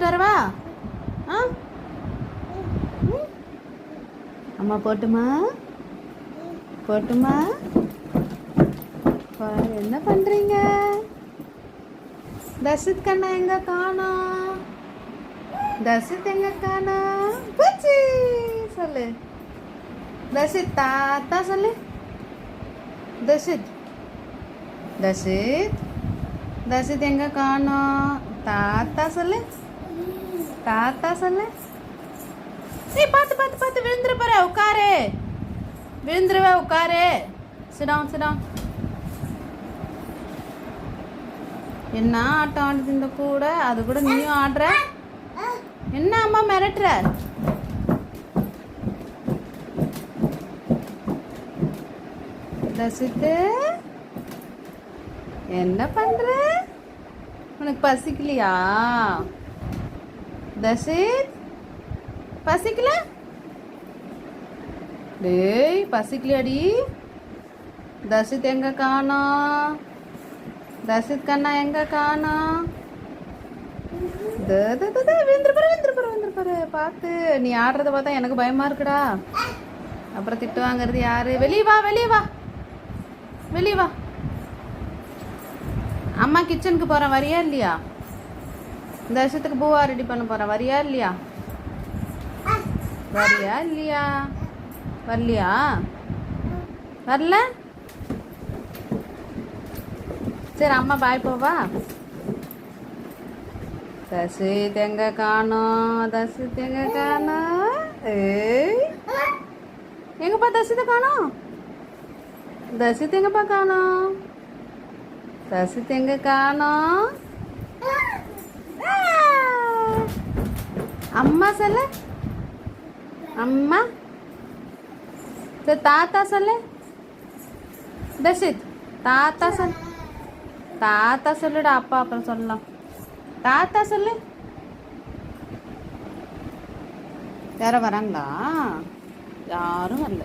வரவா? ஆ, அம்மா போட்டுமா? போட்டுமா? என்ன பண்றீங்க? தர்ஷித் கண்ணா எங்க காணோம்? தர்ஷித் எங்க காணோம்? பூச்சி சொல்லு. தர்ஷித் தாத்தா சொல்லு. தர்ஷித் தர்ஷித் தர்ஷித் எங்க காணோம்? தாத்தா சொல்லு. தாத்தா சொல்லு. ஏய், பார்த்து பார்த்து பார்த்து விழுந்துரு பாரு. உட்காரு, விழுந்துருவே. உட்காரு. சிடம் சிடம். என்ன ஆட்டம் ஆடுது இந்த கூட? அது கூட நீயும் ஆடுற. என்ன அம்மா மிரட்டுற? தர்ஷித்து என்ன பண்ற? உனக்கு பசிக்கலையா? தர்ஷித் பசிக்கல? டேய், பசிக்கலையாடி? தர்ஷித் எங்க காணோம்? தர்ஷித் கண்ணா எங்க காணோம்? விழுந்துருப்பாரு. பார்த்து. நீ ஆடுறத பார்த்தா எனக்கு பயமா இருக்குடா. அப்புறம் திட்டு வாங்குறது யாரு? வெளியே வா, வெளியே வா, வெளியே வா. அம்மா கிச்சனுக்கு போறேன், வரியா இல்லையா? இந்த வருஷத்துக்கு பூவா ரெடி பண்ண போறேன், வரியா இல்லையா? வரியா இல்லையா? வரலையா? வரல? சரி, அம்மா பாய் போவா. தர்ஷித் எங்க காணோம்? தர்ஷித் எங்க காணோம்? ஏய், எங்கப்பா தர்ஷித்தை காணோம்? தர்ஷித் எங்கப்பா காணோம்? தர்ஷித் எங்க காணோம்? அம்மா சொல்லு. அம்மா. சரி, தாத்தா சொல்லு. தர்ஷித் தாத்தா சொல்லு. தாத்தா சொல்லுடா. அப்பா அப்புறம் சொல்லலாம். தாத்தா சொல்லு. யாரும் வராங்களா? யாரும் வரல.